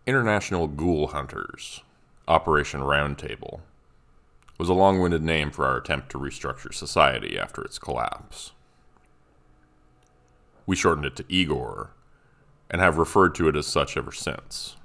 International Ghoul Hunters, Operation Roundtable, was a long-winded name for our attempt to restructure society after its collapse. We shortened it to I.G.O.R, and have referred to it as such ever since.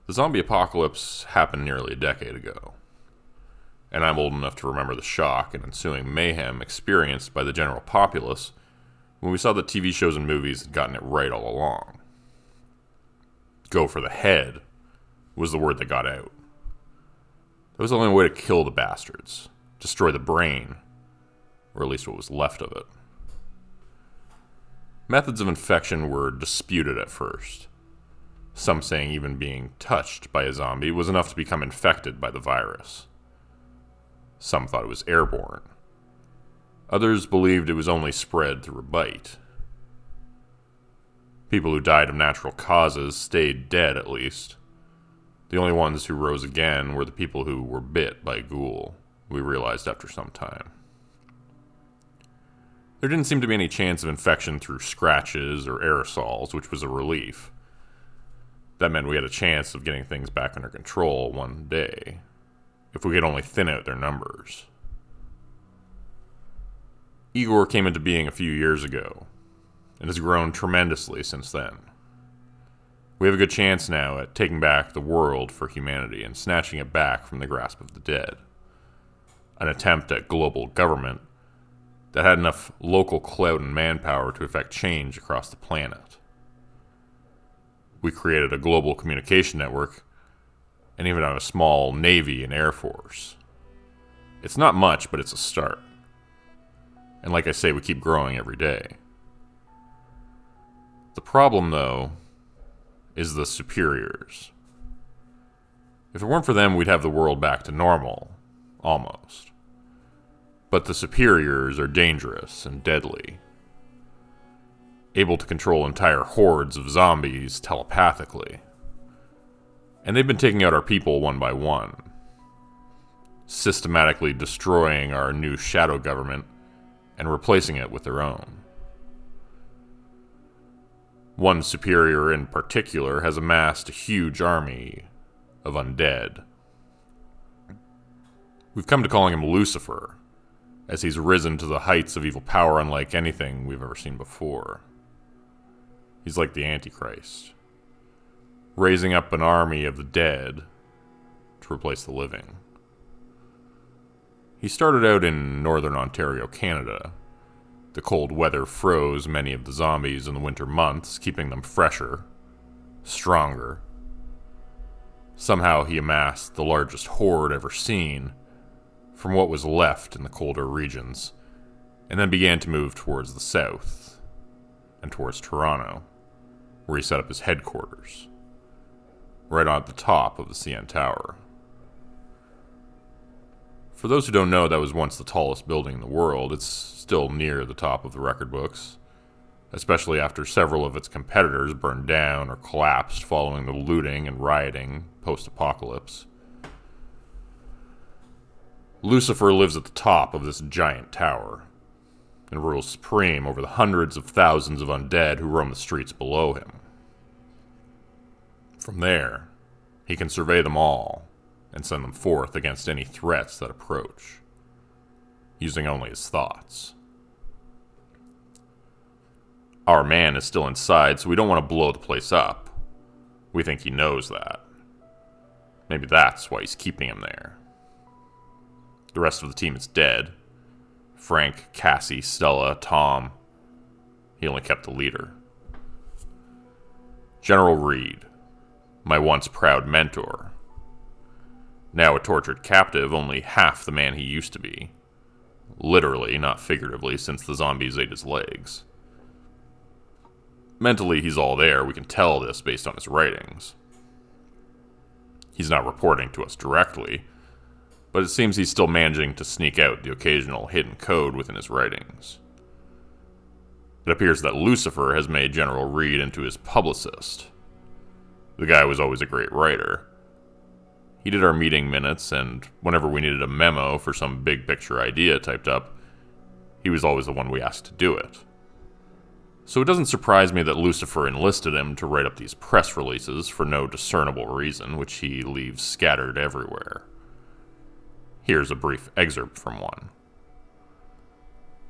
The zombie apocalypse happened nearly a decade ago, and I'm old enough to remember the shock and ensuing mayhem experienced by the general populace when we saw that TV shows and movies had gotten it right all along. Go for the head was the word that got out. That was the only way to kill the bastards, destroy the brain, or at least what was left of it. Methods of infection were disputed at first, some saying even being touched by a zombie was enough to become infected by the virus. Some thought it was airborne. Others believed it was only spread through a bite. People who died of natural causes stayed dead, at least. The only ones who rose again were the people who were bit by ghoul, we realized after some time. There didn't seem to be any chance of infection through scratches or aerosols, which was a relief. That meant we had a chance of getting things back under control one day, if we could only thin out their numbers. I.G.O.R came into being a few years ago, and has grown tremendously since then. We have a good chance now at taking back the world for humanity and snatching it back from the grasp of the dead. An attempt at global government that had enough local clout and manpower to effect change across the planet. We created a global communication network, and even have a small navy and air force. It's not much, but it's a start. And like I say, we keep growing every day. The problem, though, is the superiors. If it weren't for them, we'd have the world back to normal, almost. But the superiors are dangerous and deadly, able to control entire hordes of zombies telepathically. And they've been taking out our people one by one, systematically destroying our new shadow government and replacing it with their own. One superior in particular has amassed a huge army of undead. We've come to calling him Lucifer, as he's risen to the heights of evil power unlike anything we've ever seen before. He's like the Antichrist, raising up an army of the dead to replace the living. He started out in northern Ontario, Canada. The cold weather froze many of the zombies in the winter months, keeping them fresher, stronger. Somehow he amassed the largest horde ever seen from what was left in the colder regions, and then began to move towards the south and towards Toronto, where he set up his headquarters, right on at the top of the CN Tower. For those who don't know, that was once the tallest building in the world. It's still near the top of the record books, especially after several of its competitors burned down or collapsed following the looting and rioting post-apocalypse. Lucifer lives at the top of this giant tower and rules supreme over the hundreds of thousands of undead who roam the streets below him. From there, he can survey them all and send them forth against any threats that approach, using only his thoughts. Our man is still inside, so we don't want to blow the place up. We think he knows that. Maybe that's why he's keeping him there. The rest of the team is dead. Frank, Cassie, Stella, Tom. He only kept the leader. General Reed, my once proud mentor. Now a tortured captive, only half the man he used to be. Literally, not figuratively, since the zombies ate his legs. Mentally, he's all there. We can tell this based on his writings. He's not reporting to us directly, but it seems he's still managing to sneak out the occasional hidden code within his writings. It appears that Lucifer has made General Reed into his publicist. The guy was always a great writer. He did our meeting minutes, and whenever we needed a memo for some big picture idea typed up, he was always the one we asked to do it. So it doesn't surprise me that Lucifer enlisted him to write up these press releases for no discernible reason, which he leaves scattered everywhere. Here's a brief excerpt from one.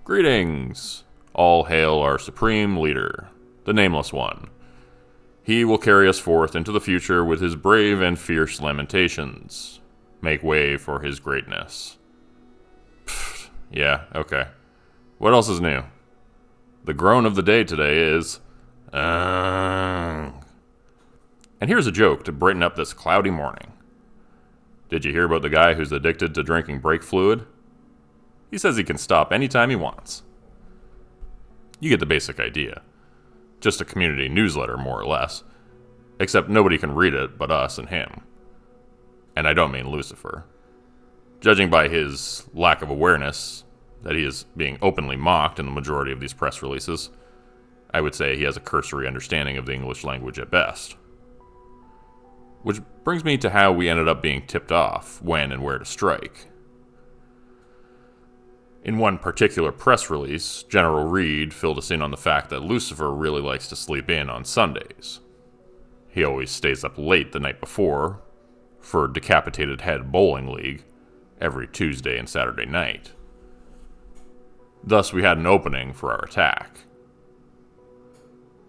Greetings! All hail our supreme leader, the Nameless One. He will carry us forth into the future with his brave and fierce lamentations. Make way for his greatness. Pfft, yeah, okay. What else is new? The groan of the day today is... And here's a joke to brighten up this cloudy morning. Did you hear about the guy who's addicted to drinking brake fluid? He says he can stop anytime he wants. You get the basic idea. Just a community newsletter, more or less. Except nobody can read it but us and him. And I don't mean Lucifer. Judging by his lack of awareness that he is being openly mocked in the majority of these press releases, I would say he has a cursory understanding of the English language at best. Which brings me to how we ended up being tipped off when and where to strike. In one particular press release, General Reed filled us in on the fact that Lucifer really likes to sleep in on Sundays. He always stays up late the night before for Decapitated Head Bowling League every Tuesday and Saturday night. Thus, we had an opening for our attack.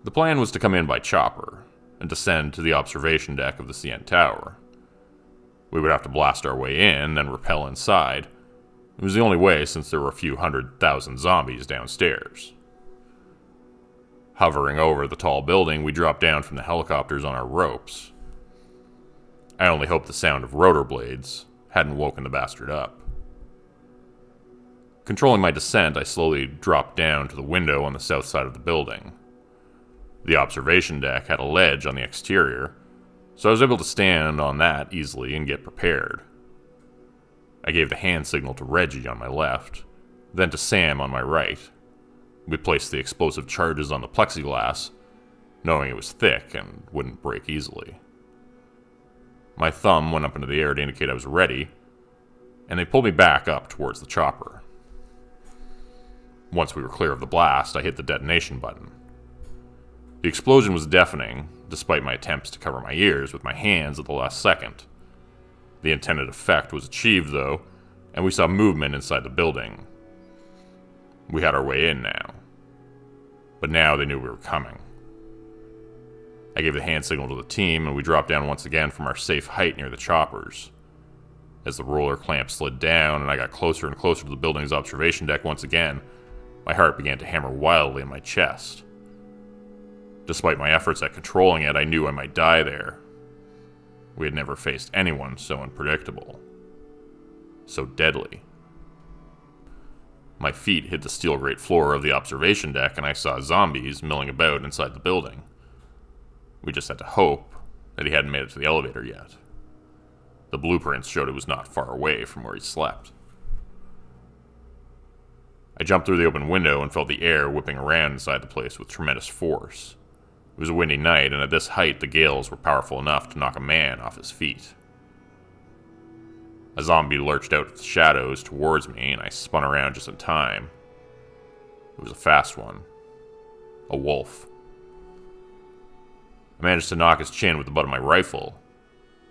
The plan was to come in by chopper and descend to the observation deck of the CN Tower. We would have to blast our way in, then rappel inside. It was the only way since there were a few 100,000 zombies downstairs. Hovering over the tall building, we dropped down from the helicopters on our ropes. I only hoped the sound of rotor blades hadn't woken the bastard up. Controlling my descent, I slowly dropped down to the window on the south side of the building. The observation deck had a ledge on the exterior, so I was able to stand on that easily and get prepared. I gave the hand signal to Reggie on my left, then to Sam on my right. We placed the explosive charges on the plexiglass, knowing it was thick and wouldn't break easily. My thumb went up into the air to indicate I was ready, and they pulled me back up towards the chopper. Once we were clear of the blast, I hit the detonation button. The explosion was deafening, despite my attempts to cover my ears with my hands at the last second. The intended effect was achieved, though, and we saw movement inside the building. We had our way in now. But now they knew we were coming. I gave the hand signal to the team, and we dropped down once again from our safe height near the choppers. As the roller clamp slid down and I got closer and closer to the building's observation deck once again, my heart began to hammer wildly in my chest. Despite my efforts at controlling it, I knew I might die there. We had never faced anyone so unpredictable. So deadly. My feet hit the steel grate floor of the observation deck and I saw zombies milling about inside the building. We just had to hope that he hadn't made it to the elevator yet. The blueprints showed it was not far away from where he slept. I jumped through the open window and felt the air whipping around inside the place with tremendous force. It was a windy night, and at this height, the gales were powerful enough to knock a man off his feet. A zombie lurched out of the shadows towards me, and I spun around just in time. It was a fast one. A wolf. I managed to knock his chin with the butt of my rifle,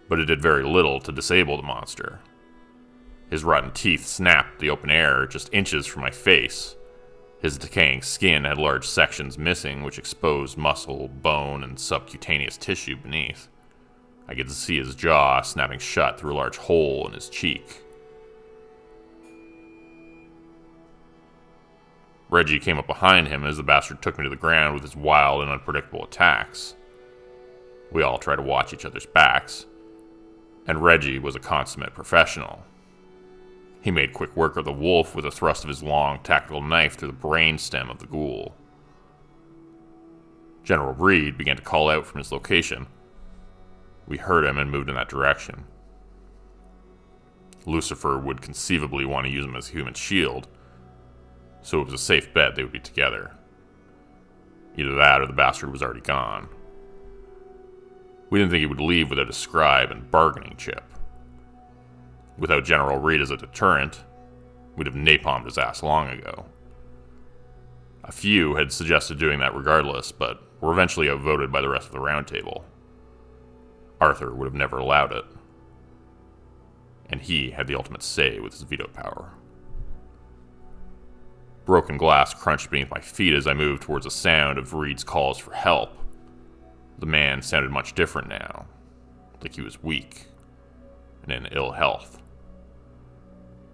but it did very little to disable the monster. His rotten teeth snapped the open air just inches from my face. His decaying skin had large sections missing, which exposed muscle, bone, and subcutaneous tissue beneath. I could see his jaw snapping shut through a large hole in his cheek. Reggie came up behind him as the bastard took me to the ground with his wild and unpredictable attacks. We all tried to watch each other's backs, and Reggie was a consummate professional. He made quick work of the wolf with a thrust of his long, tactical knife through the brainstem of the ghoul. General Reed began to call out from his location. We heard him and moved in that direction. Lucifer would conceivably want to use him as a human shield, so it was a safe bet they would be together. Either that or the bastard was already gone. We didn't think he would leave without a scribe and bargaining chip. Without General Reed as a deterrent, we'd have napalmed his ass long ago. A few had suggested doing that regardless, but were eventually outvoted by the rest of the round table. Arthur would have never allowed it, and he had the ultimate say with his veto power. Broken glass crunched beneath my feet as I moved towards the sound of Reed's calls for help. The man sounded much different now, like he was weak and in ill health.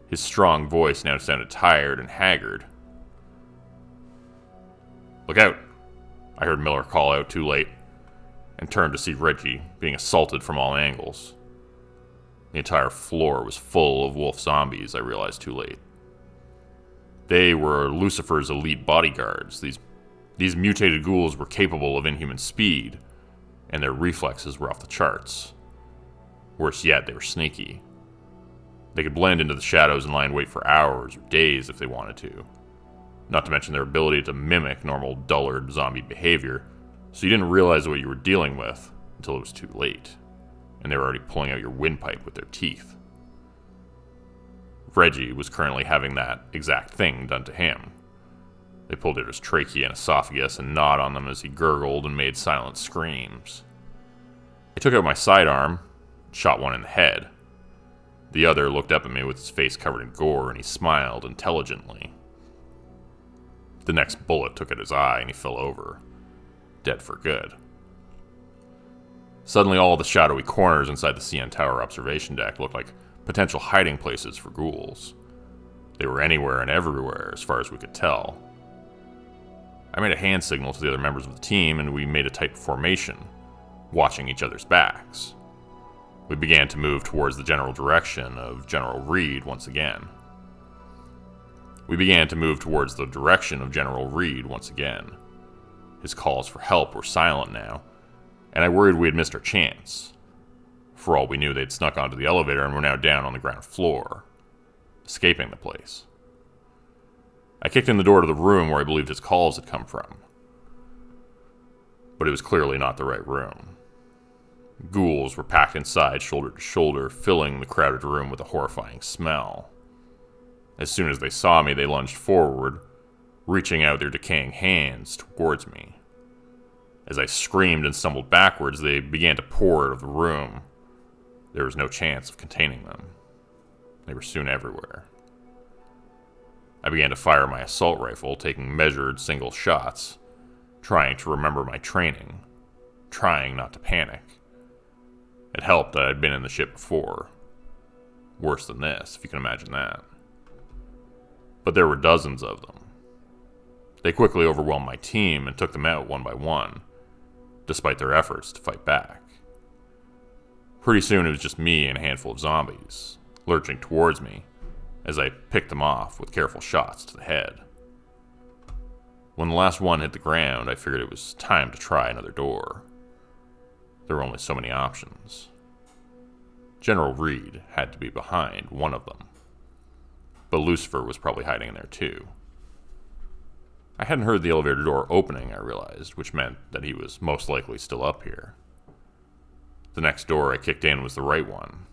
His strong voice now sounded tired and haggard. "Look out!" I heard Miller call out too late, and turned to see Reggie being assaulted from all angles. The entire floor was full of wolf zombies, I realized too late. They were Lucifer's elite bodyguards. These mutated ghouls were capable of inhuman speed, and their reflexes were off the charts. Worse yet, they were sneaky. They could blend into the shadows and lie in wait for hours or days if they wanted to. Not to mention their ability to mimic normal dullard zombie behavior, so you didn't realize what you were dealing with until it was too late, and they were already pulling out your windpipe with their teeth. Reggie was currently having that exact thing done to him. They pulled out his trachea and esophagus and gnawed on them as he gurgled and made silent screams. I took out my sidearm, shot one in the head. The other looked up at me with his face covered in gore, and he smiled intelligently. The next bullet took at his eye, and he fell over, dead for good. Suddenly, all the shadowy corners inside the CN Tower observation deck looked like potential hiding places for ghouls. They were anywhere and everywhere, as far as we could tell. I made a hand signal to the other members of the team, and we made a tight formation, watching each other's backs. We began to move towards the general direction of General Reed once again. His calls for help were silent now, and I worried we had missed our chance. For all we knew, they'd snuck onto the elevator and were now down on the ground floor, escaping the place. I kicked in the door to the room where I believed his calls had come from. But it was clearly not the right room. Ghouls were packed inside, shoulder to shoulder, filling the crowded room with a horrifying smell. As soon as they saw me, they lunged forward, reaching out their decaying hands towards me. As I screamed and stumbled backwards, they began to pour out of the room. There was no chance of containing them. They were soon everywhere. I began to fire my assault rifle, taking measured single shots, trying to remember my training, trying not to panic. It helped that I'd been in the ship before. Worse than this, if you can imagine that. But there were dozens of them. They quickly overwhelmed my team and took them out one by one, despite their efforts to fight back. Pretty soon it was just me and a handful of zombies, lurching towards me as I picked them off with careful shots to the head. When the last one hit the ground, I figured it was time to try another door. There were only so many options. General Reed had to be behind one of them, but Lucifer was probably hiding in there too. I hadn't heard the elevator door opening, I realized, which meant that he was most likely still up here. The next door I kicked in was the right one.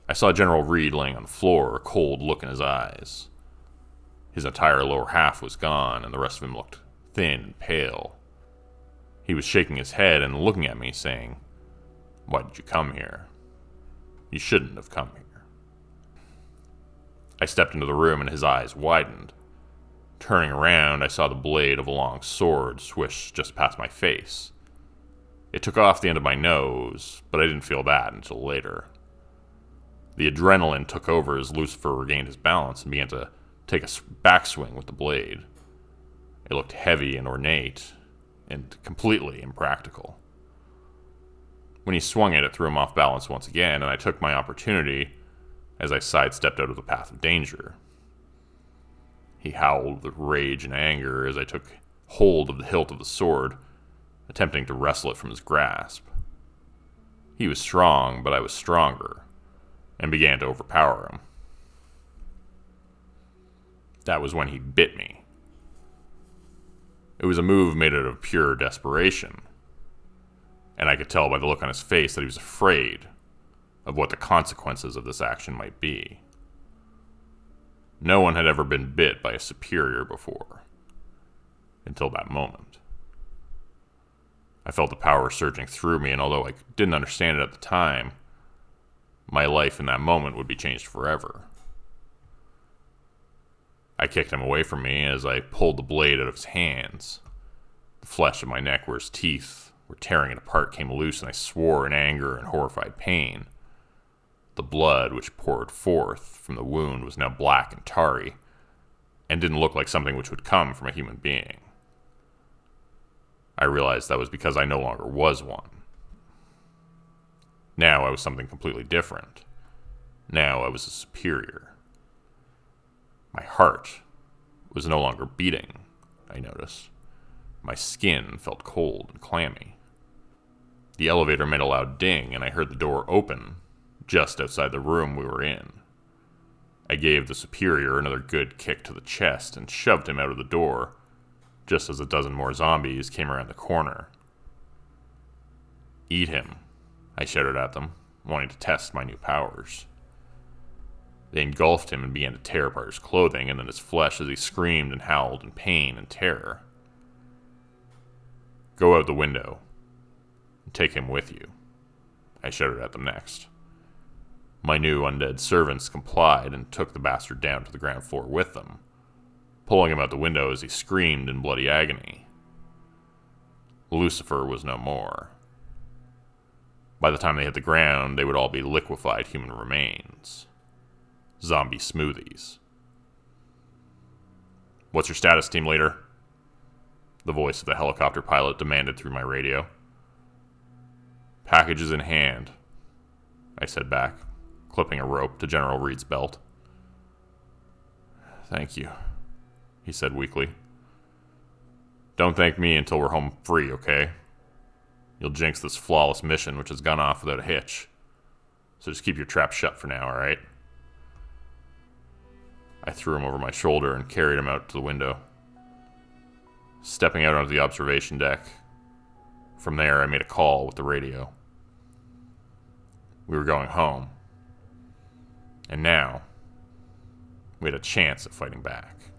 I saw General Reed laying on the floor, a cold look in his eyes. His entire lower half was gone, and the rest of him looked thin and pale. He was shaking his head and looking at me, saying, "Why did you come here? You shouldn't have come here." I stepped into the room and his eyes widened. Turning around, I saw the blade of a long sword swish just past my face. It took off the end of my nose, but I didn't feel that until later. The adrenaline took over as Lucifer regained his balance and began to take a backswing with the blade. It looked heavy and ornate, and completely impractical. When he swung it threw him off balance once again, and I took my opportunity as I sidestepped out of the path of danger. He howled with rage and anger as I took hold of the hilt of the sword, attempting to wrestle it from his grasp. He was strong, but I was stronger, and began to overpower him. That was when he bit me. It was a move made out of pure desperation, and I could tell by the look on his face that he was afraid of what the consequences of this action might be. No one had ever been bit by a superior before. until that moment. I felt the power surging through me, and although I didn't understand it at the time, my life in that moment would be changed forever. I kicked him away from me as I pulled the blade out of his hands. The flesh of my neck where his teeth were tearing it apart came loose, and I swore in anger and horrified pain. The blood which poured forth from the wound was now black and tarry, and didn't look like something which would come from a human being. I realized that was because I no longer was one. Now I was something completely different. Now I was a superior. My heart was no longer beating, I noticed. My skin felt cold and clammy. The elevator made a loud ding, and I heard the door open just outside the room we were in. I gave the superior another good kick to the chest and shoved him out of the door, just as a dozen more zombies came around the corner. "Eat him," I shouted at them, wanting to test my new powers. They engulfed him and began to tear apart his clothing and then his flesh as he screamed and howled in pain and terror. "Go out the window and take him with you," I shouted at them next. My new undead servants complied and took the bastard down to the ground floor with them, pulling him out the window as he screamed in bloody agony. Lucifer was no more. By the time they hit the ground, they would all be liquefied human remains. Zombie smoothies. "What's your status, team leader?" The voice of the helicopter pilot demanded through my radio. "Packages in hand," I said back, clipping a rope to General Reed's belt. "Thank you," he said weakly. "Don't thank me until we're home free, okay? You'll jinx this flawless mission, which has gone off without a hitch. So just keep your trap shut for now, alright?" I threw him over my shoulder and carried him out to the window. Stepping out onto the observation deck, from there I made a call with the radio. We were going home. And now, we had a chance at fighting back.